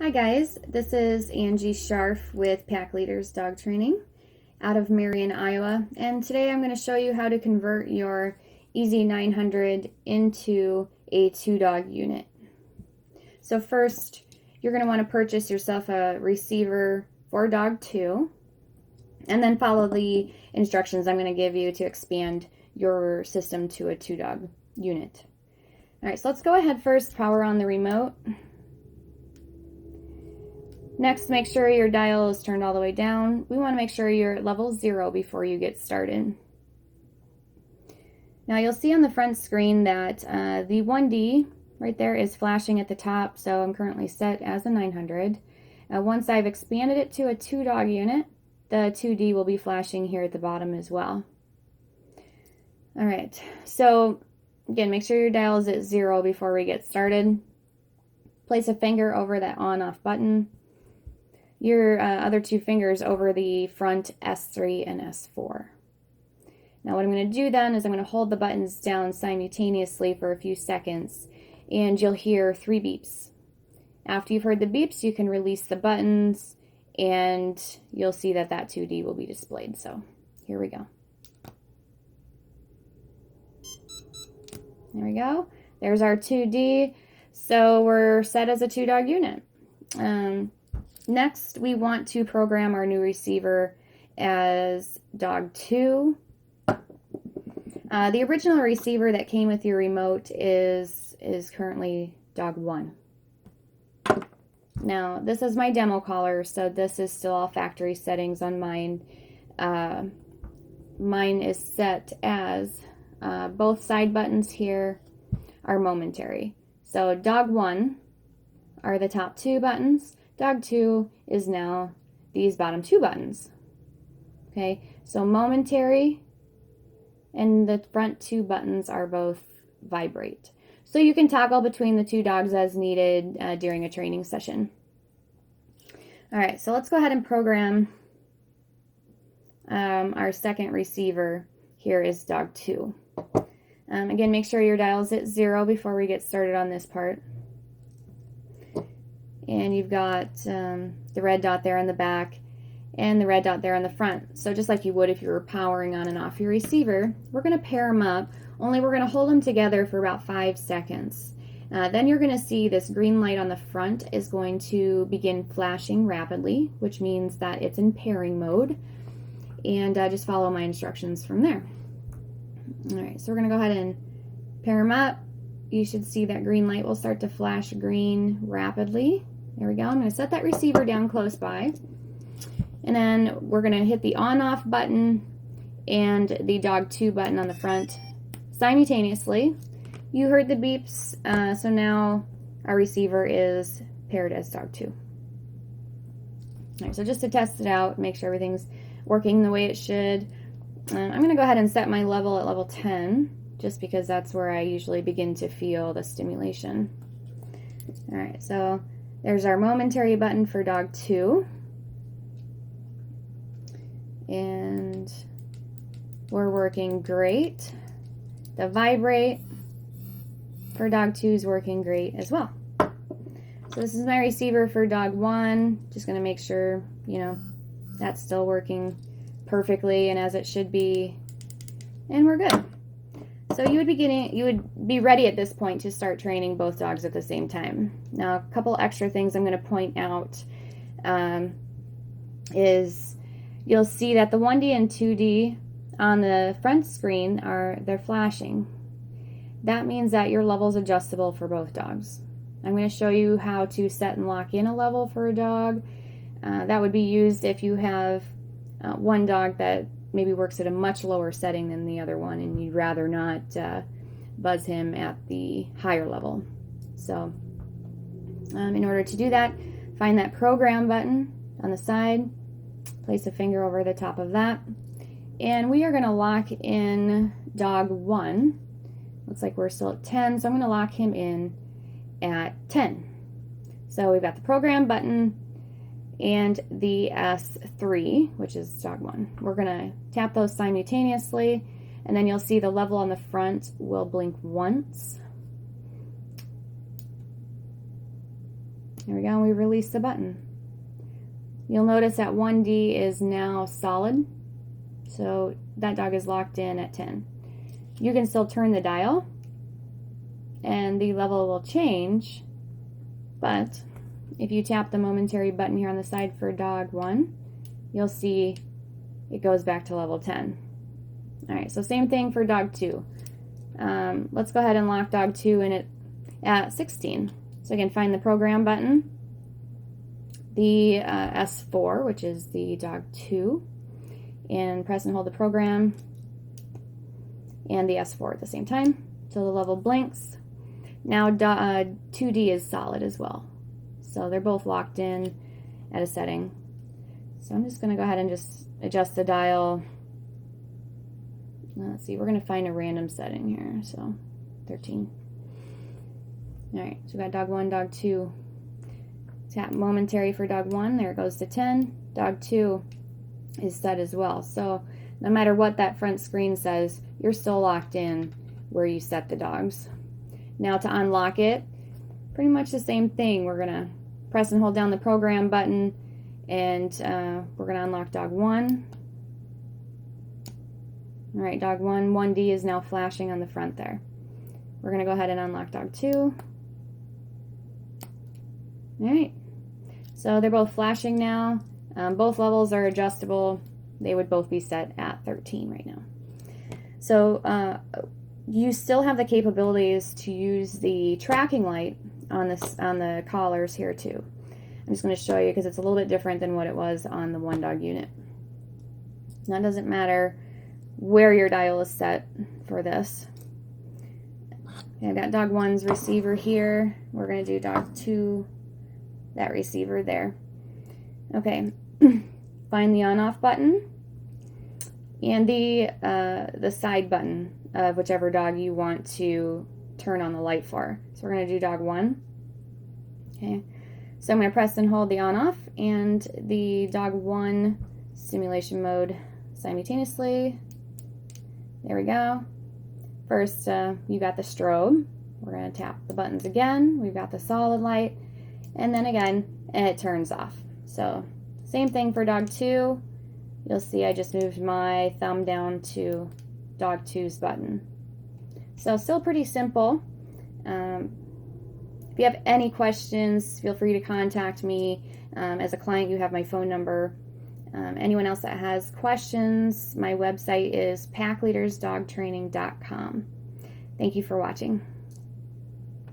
Hi guys, this is Angie Scharf with Pack Leaders Dog Training out of Marion, Iowa, and today I'm going to show you how to convert your EZ900 into a 2-dog unit. So first, you're going to want to purchase yourself a receiver for dog 2, and then follow the instructions I'm going to give you to expand your system to a 2-dog unit. Alright, so let's go ahead first, power on the remote. Next, make sure your dial is turned all the way down. We want to make sure you're at level 0 before you get started. Now you'll see on the front screen that the 1D right there is flashing at the top, so I'm currently set as a 900. Once I've expanded it to a 2-dog unit, the 2D will be flashing here at the bottom as well. Alright, so again, make sure your dial is at 0 before we get started. Place a finger over that on-off button. Your other 2 fingers over the front S3 and S4. Now what I'm going to do then is I'm going to hold the buttons down simultaneously for a few seconds, and you'll hear 3 beeps. After you've heard the beeps, you can release the buttons, and you'll see that that 2D will be displayed. So here we go. There we go. There's our 2D. So we're set as a 2-dog unit. Next, we want to program our new receiver as dog 2. The original receiver that came with your remote is currently dog 1. Now, this is my demo collar, so this is still all factory settings on mine. Mine is set as both side buttons here are momentary. So dog 1 are the top 2 buttons. Dog 2 is now these bottom 2 buttons. Okay, so momentary, and the front 2 buttons are both vibrate. So you can toggle between the 2 dogs as needed during a training session. Alright, so let's go ahead and program our second receiver. Here is dog 2. Again, make sure your dial is at 0 before we get started on this part. And you've got the red dot there on the back and the red dot there on the front. So just like you would if you were powering on and off your receiver, we're going to pair them up, only we're going to hold them together for about 5 seconds. Then you're going to see this green light on the front is going to begin flashing rapidly, which means that it's in pairing mode. And just follow my instructions from there. Alright, so we're going to go ahead and pair them up. You should see that green light will start to flash green rapidly. There we go. I'm going to set that receiver down close by. And then we're going to hit the on-off button and the dog 2 button on the front simultaneously. You heard the beeps, so now our receiver is paired as dog 2. Alright, so just to test it out, make sure everything's working the way it should, I'm going to go ahead and set my level at level 10, just because that's where I usually begin to feel the stimulation. Alright, so there's our momentary button for dog 2. And we're working great. The vibrate for dog 2 is working great as well. So this is my receiver for dog 1. Just going to make sure, that's still working perfectly and as it should be. And we're good. So you would be ready at this point to start training both dogs at the same time. Now, a couple extra things I'm going to point out is you'll see that the 1D and 2D on the front screen they're flashing. That means that your level is adjustable for both dogs. I'm going to show you how to set and lock in a level for a dog. That would be used if you have one dog that maybe works at a much lower setting than the other one, and you'd rather not buzz him at the higher level. So in order to do that, find that program button on the side, place a finger over the top of that, and we are going to lock in dog 1. Looks like we're still at 10, so I'm going to lock him in at 10. So we've got the program button and the S3, which is dog 1. We're going to tap those simultaneously, and then you'll see the level on the front will blink once. There we go, and we release the button. You'll notice that 1D is now solid, so that dog is locked in at 10. You can still turn the dial, and the level will change, but if you tap the momentary button here on the side for dog 1, you'll see it goes back to level 10. All right, so same thing for dog 2. Let's go ahead and lock dog 2 in at 16. So again, find the program button, the S4, which is the dog 2, and press and hold the program and the S4 at the same time till the level blinks. Now 2D is solid as well. So they're both locked in at a setting. So I'm just going to go ahead and just adjust the dial. Let's see, we're going to find a random setting here. So 13. All right, so we got dog 1, dog 2. Tap momentary for dog 1. There it goes to 10. Dog 2 is set as well. So no matter what that front screen says, you're still locked in where you set the dogs. Now to unlock it, pretty much the same thing. We're going to press and hold down the program button, and we're going to unlock dog 1. All right, dog 1, 1D is now flashing on the front there. We're going to go ahead and unlock dog 2. All right, so they're both flashing now. Both levels are adjustable. They would both be set at 13 right now. So you still have the capabilities to use the tracking light on the collars here too. I'm just going to show you because it's a little bit different than what it was on the 1-dog unit. Now it doesn't matter where your dial is set for this. Okay, I've got dog 1's receiver here. We're going to do dog 2, that receiver there. Okay, find the on-off button and the side button of whichever dog you want to turn on the light for. So we're going to do dog 1. Okay, so I'm going to press and hold the on-off and the dog 1 simulation mode simultaneously. There we go. First, you got the strobe. We're going to tap the buttons again. We've got the solid light, and then again, and it turns off. So same thing for dog 2. You'll see I just moved my thumb down to dog 2's button. So still pretty simple. If you have any questions, feel free to contact me. As a client, you have my phone number. Anyone else that has questions, my website is packleadersdogtraining.com. Thank you for watching.